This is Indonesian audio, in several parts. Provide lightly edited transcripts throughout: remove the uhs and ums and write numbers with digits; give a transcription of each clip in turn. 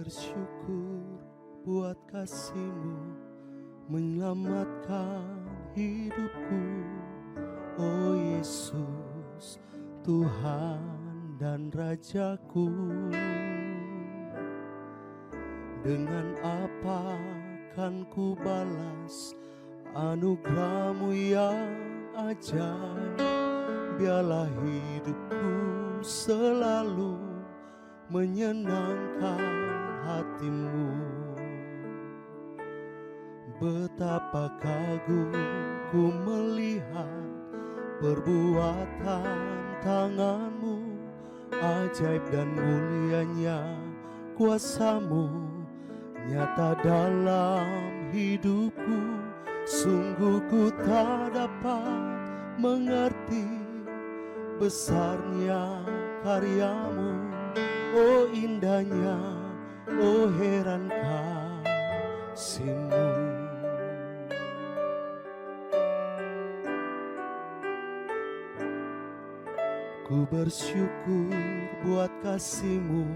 bersyukur buat kasih-Mu menyelamatkan hidupku. Oh Yesus, Tuhan dan Rajaku. Dengan apa kan ku balas anugerah-Mu yang ajaib? Biarlah hidupku selalu menyenangkan hati-Mu. Betapa kagum ku melihat perbuatan tangan-Mu, ajaib dan mulianya kuasa-Mu nyata dalam hidupku. Sungguh ku tak dapat mengerti besarnya karya-Mu. Oh indahnya, oh heran kasih-Mu. Ku bersyukur buat kasih-Mu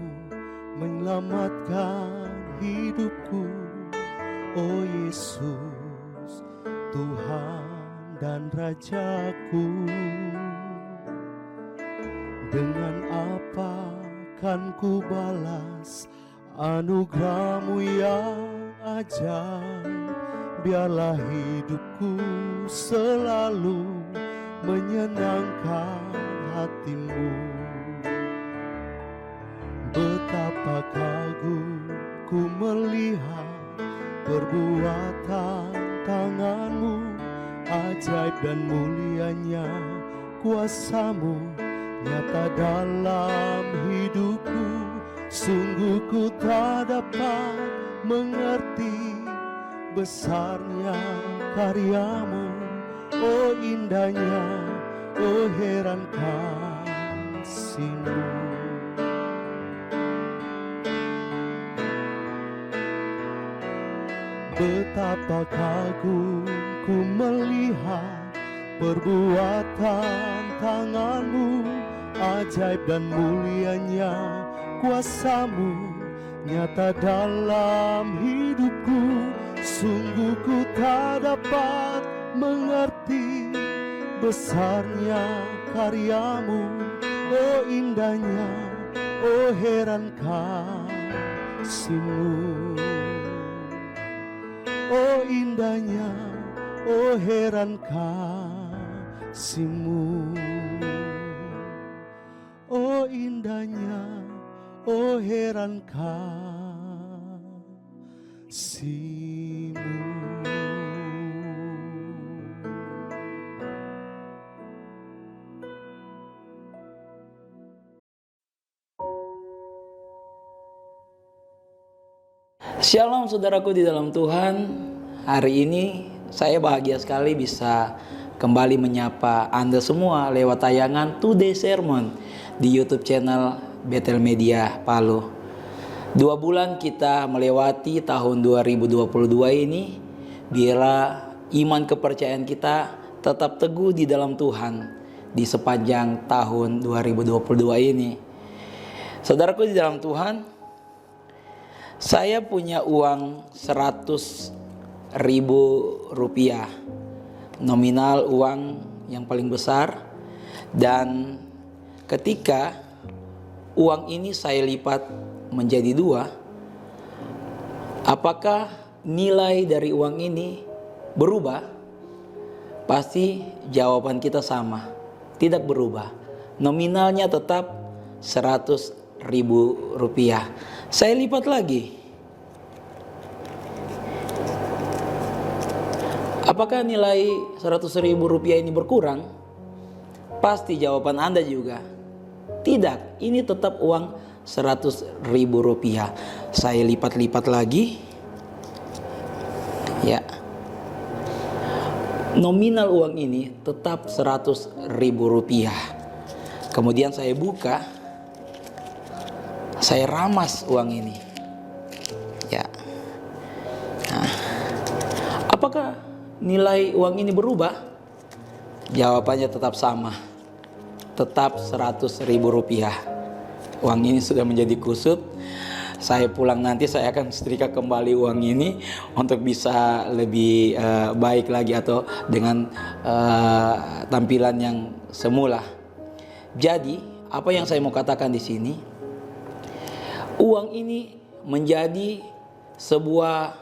menyelamatkan hidupku. Oh Yesus, Tuhan dan Rajaku. Dengan apa kan ku balas anugerah-Mu yang ajaib? Biarlah hidupku selalu menyenangkan hati-Mu. Betapa kagum ku melihat perbuatan tangan-Mu, ajaib dan mulianya kuasa-Mu nyata dalam hidupku. Sungguh ku tak dapat mengerti besarnya karya-Mu. Oh indahnya, oh heran kasih-Mu. Betapa kagum ku melihat perbuatan tangan-Mu, ajaib dan mulianya kuasa-Mu nyata dalam hidupku. Sungguh ku tak dapat mengerti besarnya karya-Mu. Oh indahnya, oh heran kasih-Mu. Oh indahnya, oh heran kasih-Mu. Oh indahnya, oh heran kasih-Mu. Shalom saudaraku di dalam Tuhan. Hari ini saya bahagia sekali bisa kembali menyapa Anda semua lewat tayangan Today Sermon di YouTube channel Bethel Media Palu. 2 bulan kita melewati tahun 2022 ini. Biarlah iman kepercayaan kita tetap teguh di dalam Tuhan di sepanjang tahun 2022 ini. Saudaraku di dalam Tuhan, saya punya uang 100.000 rupiah, nominal uang yang paling besar. Dan ketika uang ini saya lipat menjadi 2, apakah nilai dari uang ini berubah? Pasti jawaban kita sama, tidak berubah. Nominalnya tetap 100.000 rupiah. Saya lipat lagi. Apakah nilai 100.000 rupiah ini berkurang? Pasti jawaban Anda juga tidak. Ini tetap uang 100.000 rupiah. Saya lipat-lipat lagi. Ya. Nominal uang ini tetap 100.000 rupiah. Kemudian saya buka. Saya ramas uang ini. Ya. Nah, apakah nilai uang ini berubah? Jawabannya tetap sama. Tetap 100.000 rupiah. Uang ini sudah menjadi kusut. saya pulang nanti saya akan setrika kembali uang ini untuk bisa lebih baik lagi atau dengan tampilan yang semula. Jadi apa yang saya mau katakan di sini, uang ini menjadi sebuah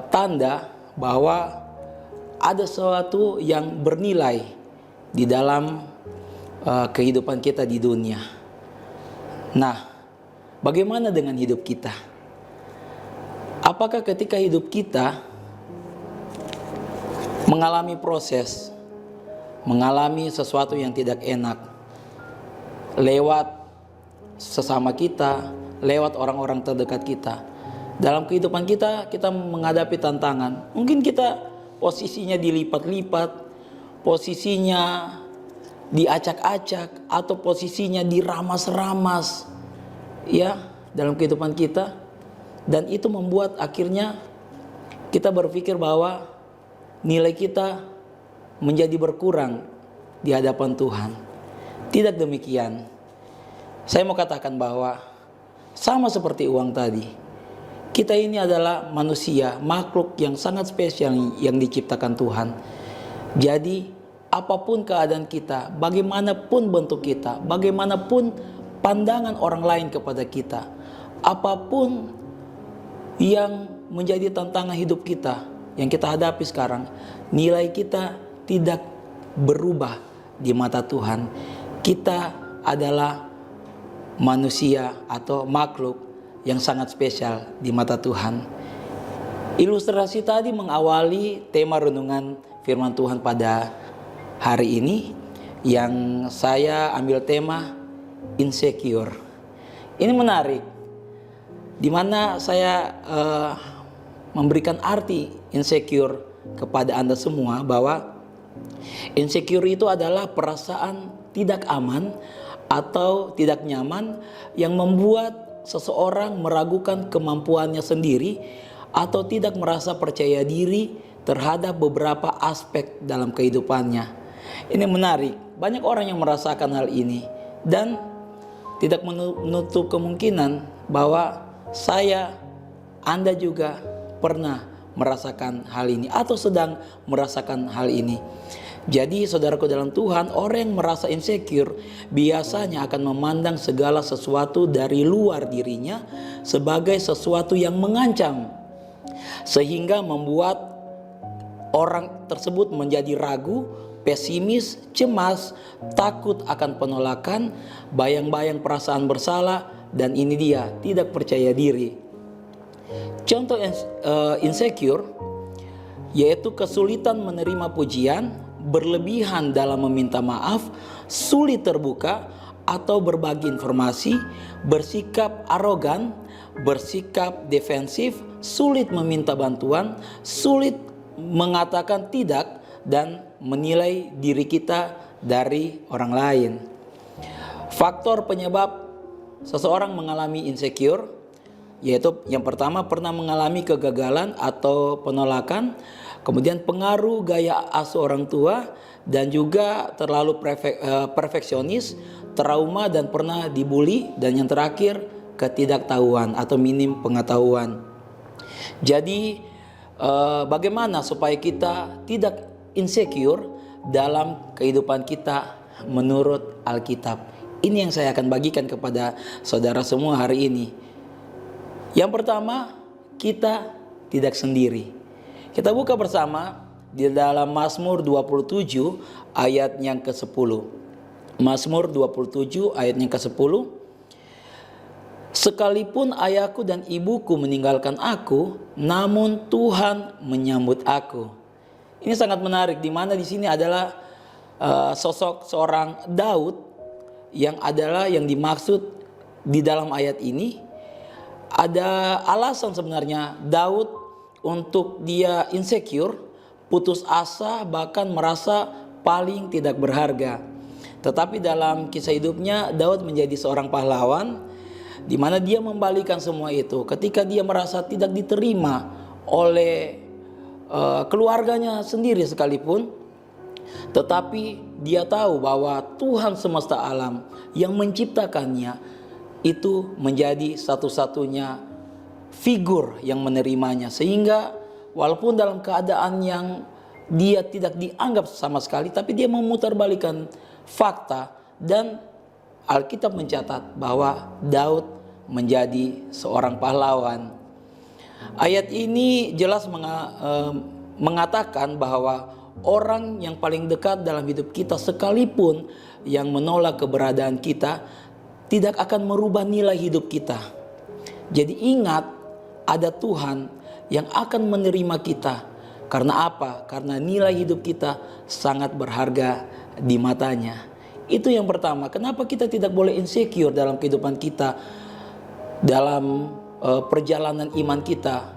tanda bahwa ada sesuatu yang bernilai di dalam kehidupan kita di dunia. Nah, bagaimana dengan hidup kita? Apakah ketika hidup kita mengalami proses, mengalami sesuatu yang tidak enak lewat sesama kita, lewat orang-orang terdekat kita, dalam kehidupan kita, kita menghadapi tantangan. Mungkin kita posisinya dilipat-lipat, posisinya diacak-acak, atau posisinya diramas-ramas, ya, dalam kehidupan kita. Dan itu membuat akhirnya kita berpikir bahwa nilai kita menjadi berkurang di hadapan Tuhan. Tidak demikian. Saya mau katakan bahwa sama seperti uang tadi, kita ini adalah manusia, makhluk yang sangat spesial yang diciptakan Tuhan. Jadi apapun keadaan kita, bagaimanapun bentuk kita, bagaimanapun pandangan orang lain kepada kita, apapun yang menjadi tantangan hidup kita yang kita hadapi sekarang, nilai kita tidak berubah di mata Tuhan. Kita adalah manusia atau makhluk yang sangat spesial di mata Tuhan. Ilustrasi tadi mengawali tema renungan firman Tuhan pada hari ini, yang saya ambil tema insecure. Ini menarik, di mana saya memberikan arti insecure kepada Anda semua, bahwa insecure itu adalah perasaan tidak aman atau tidak nyaman yang membuat seseorang meragukan kemampuannya sendiri atau tidak merasa percaya diri terhadap beberapa aspek dalam kehidupannya. Ini menarik, banyak orang yang merasakan hal ini, dan tidak menutup kemungkinan bahwa saya, Anda juga pernah merasakan hal ini atau sedang merasakan hal ini. Jadi saudaraku dalam Tuhan, orang yang merasa insecure biasanya akan memandang segala sesuatu dari luar dirinya sebagai sesuatu yang mengancam, sehingga membuat orang tersebut menjadi ragu, pesimis, cemas, takut akan penolakan, bayang-bayang perasaan bersalah, dan ini dia, tidak percaya diri. Contoh insecure yaitu kesulitan menerima pujian, berlebihan dalam meminta maaf, sulit terbuka atau berbagi informasi, bersikap arogan, bersikap defensif, sulit meminta bantuan, sulit mengatakan tidak, dan menilai diri kita dari orang lain. Faktor penyebab seseorang mengalami insecure yaitu yang pertama, pernah mengalami kegagalan atau penolakan, kemudian pengaruh gaya asuh orang tua, dan juga terlalu perfeksionis, trauma, dan pernah dibully, dan yang terakhir ketidaktahuan atau minim pengetahuan. Jadi bagaimana supaya kita tidak insecure dalam kehidupan kita menurut Alkitab? Ini yang saya akan bagikan kepada saudara semua hari ini. Yang pertama, kita tidak sendiri. Kita buka bersama di dalam Mazmur 27 ayat yang ke-10. Mazmur 27 ayat yang ke-10. Sekalipun ayahku dan ibuku meninggalkan aku, namun Tuhan menyambut aku. Ini sangat menarik, di mana di sini adalah sosok seorang Daud yang adalah yang dimaksud di dalam ayat ini. Ada alasan sebenarnya Daud untuk dia insecure, putus asa, bahkan merasa paling tidak berharga. Tetapi dalam kisah hidupnya Daud menjadi seorang pahlawan, di mana dia membalikan semua itu. Ketika dia merasa tidak diterima oleh keluarganya sendiri sekalipun, tetapi dia tahu bahwa Tuhan semesta alam yang menciptakannya itu menjadi satu-satunya figur yang menerimanya, sehingga walaupun dalam keadaan yang dia tidak dianggap sama sekali, tapi dia memutarbalikkan fakta, dan Alkitab mencatat bahwa Daud menjadi seorang pahlawan. Ayat ini jelas mengatakan bahwa orang yang paling dekat dalam hidup kita sekalipun yang menolak keberadaan kita tidak akan merubah nilai hidup kita. Jadi ingat, ada Tuhan yang akan menerima kita. Karena apa? Karena nilai hidup kita sangat berharga di matanya. Itu yang pertama. Kenapa kita tidak boleh insecure dalam kehidupan kita, dalam perjalanan iman kita,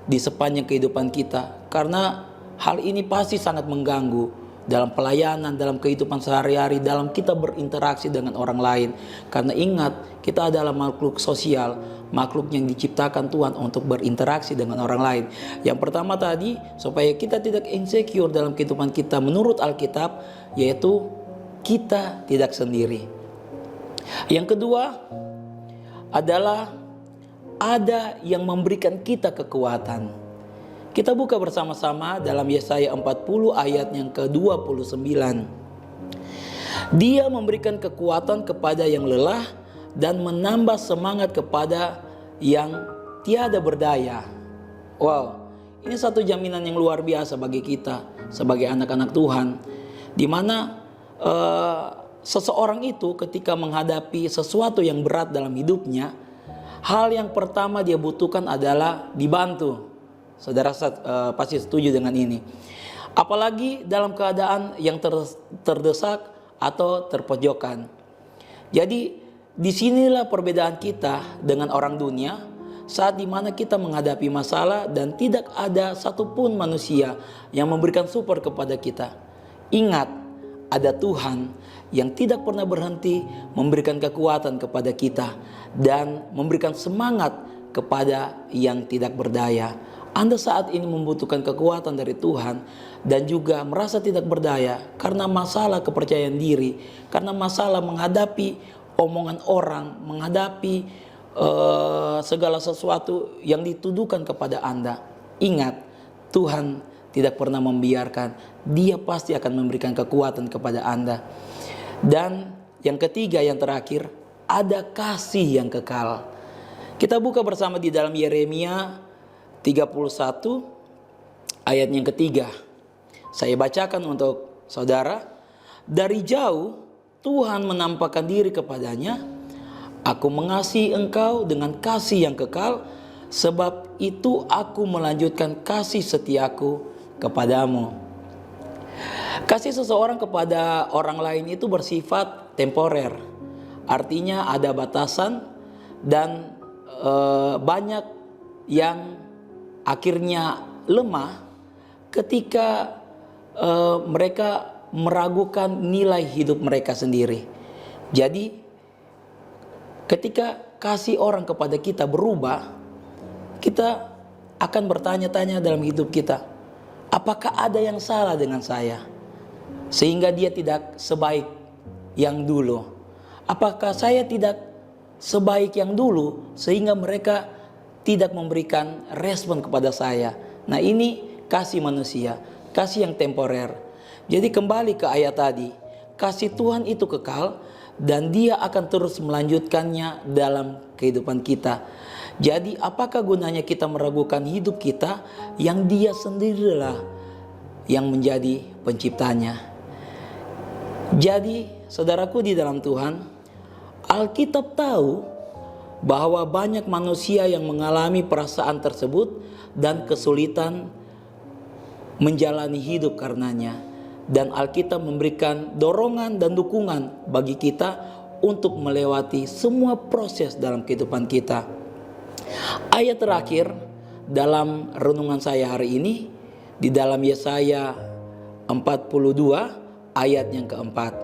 di sepanjang kehidupan kita? Karena hal ini pasti sangat mengganggu dalam pelayanan, dalam kehidupan sehari-hari, dalam kita berinteraksi dengan orang lain. Karena ingat, kita adalah makhluk sosial, makhluk yang diciptakan Tuhan untuk berinteraksi dengan orang lain. Yang pertama tadi, supaya kita tidak insecure dalam kehidupan kita menurut Alkitab, yaitu kita tidak sendiri. Yang kedua adalah ada yang memberikan kita kekuatan. Kita buka bersama-sama dalam Yesaya 40 ayat yang ke-29. Dia memberikan kekuatan kepada yang lelah dan menambah semangat kepada yang tiada berdaya. Wow, ini satu jaminan yang luar biasa bagi kita sebagai anak-anak Tuhan, di mana seseorang itu ketika menghadapi sesuatu yang berat dalam hidupnya, hal yang pertama dia butuhkan adalah dibantu. Saudara pasti setuju dengan ini. Apalagi dalam keadaan yang terdesak atau terpojokan. Jadi disinilah perbedaan kita dengan orang dunia, saat dimana kita menghadapi masalah dan tidak ada satupun manusia yang memberikan support kepada kita. Ingat, ada Tuhan yang tidak pernah berhenti memberikan kekuatan kepada kita dan memberikan semangat kepada yang tidak berdaya. Anda saat ini membutuhkan kekuatan dari Tuhan dan juga merasa tidak berdaya karena masalah kepercayaan diri, karena masalah menghadapi omongan orang, menghadapi segala sesuatu yang dituduhkan kepada Anda. Ingat, Tuhan tidak pernah membiarkan. Dia pasti akan memberikan kekuatan kepada Anda. Dan yang ketiga, yang terakhir, ada kasih yang kekal. Kita buka bersama di dalam Yeremia 31 ayat yang ketiga. Saya bacakan untuk saudara. Dari jauh Tuhan menampakkan diri kepadanya. Aku mengasihi engkau dengan kasih yang kekal, sebab itu aku melanjutkan kasih setiaku kepadamu. Kasih seseorang kepada orang lain itu bersifat temporer. Artinya ada batasan dan banyak yang akhirnya lemah ketika mereka meragukan nilai hidup mereka sendiri. Jadi ketika kasih orang kepada kita berubah, kita akan bertanya-tanya dalam hidup kita, apakah ada yang salah dengan saya sehingga dia tidak sebaik yang dulu? Apakah saya tidak sebaik yang dulu sehingga mereka tidak memberikan respon kepada saya? Nah, ini kasih manusia, kasih yang temporer. Jadi kembali ke ayat tadi, kasih Tuhan itu kekal dan dia akan terus melanjutkannya dalam kehidupan kita. Jadi apakah gunanya kita meragukan hidup kita yang dia sendirilah yang menjadi penciptanya? Jadi saudaraku di dalam Tuhan, Alkitab tahu bahwa banyak manusia yang mengalami perasaan tersebut dan kesulitan menjalani hidup karenanya. Dan Alkitab memberikan dorongan dan dukungan bagi kita untuk melewati semua proses dalam kehidupan kita. Ayat terakhir dalam renungan saya hari ini di dalam Yesaya 42 ayat yang keempat.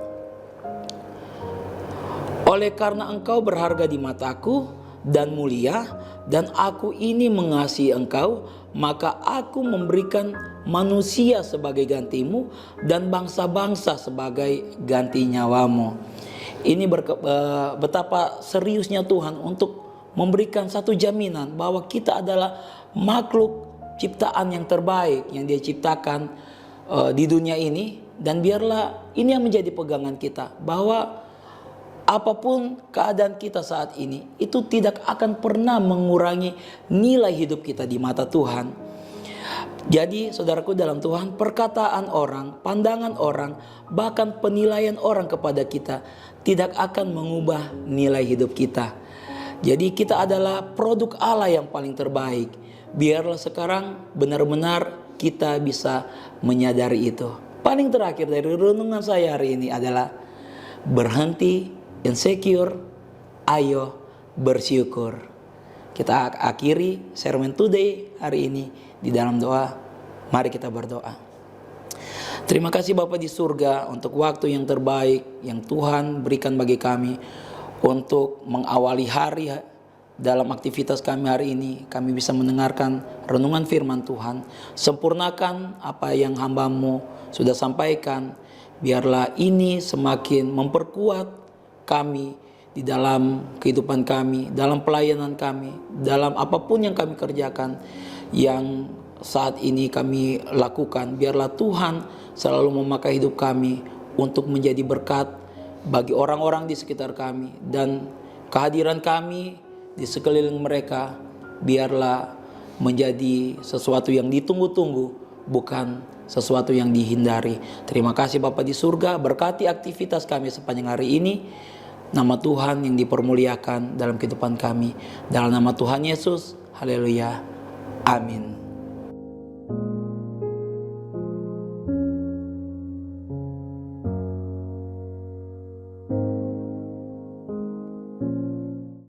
Oleh karena engkau berharga di mataku dan mulia, dan aku ini mengasihi engkau, maka aku memberikan manusia sebagai gantimu dan bangsa-bangsa sebagai ganti nyawamu. Ini betapa seriusnya Tuhan untuk memberikan satu jaminan bahwa kita adalah makhluk ciptaan yang terbaik yang Dia ciptakan di dunia ini. Dan biarlah ini yang menjadi pegangan kita, bahwa apapun keadaan kita saat ini, itu tidak akan pernah mengurangi nilai hidup kita di mata Tuhan. Jadi saudaraku dalam Tuhan, perkataan orang, pandangan orang, bahkan penilaian orang kepada kita tidak akan mengubah nilai hidup kita. Jadi kita adalah produk Allah yang paling terbaik. Biarlah sekarang benar-benar kita bisa menyadari itu. Paling terakhir dari renungan saya hari ini adalah berhenti insecure, ayo bersyukur. Kita akhiri sermon today hari ini di dalam doa. Mari kita berdoa. Terima kasih Bapa di surga untuk waktu yang terbaik yang Tuhan berikan bagi kami untuk mengawali hari. Dalam aktivitas kami hari ini, kami bisa mendengarkan renungan firman Tuhan. Sempurnakan apa yang hamba-Mu sudah sampaikan. Biarlah ini semakin memperkuat kami di dalam kehidupan kami, dalam pelayanan kami, dalam apapun yang kami kerjakan, yang saat ini kami lakukan. Biarlah Tuhan selalu memakai hidup kami untuk menjadi berkat bagi orang-orang di sekitar kami, dan kehadiran kami di sekeliling mereka biarlah menjadi sesuatu yang ditunggu-tunggu, bukan sesuatu yang dihindari. Terima kasih Bapa di surga, berkati aktivitas kami sepanjang hari ini. Nama Tuhan yang dipermuliakan dalam kehidupan kami. Dalam nama Tuhan Yesus, haleluya, amin.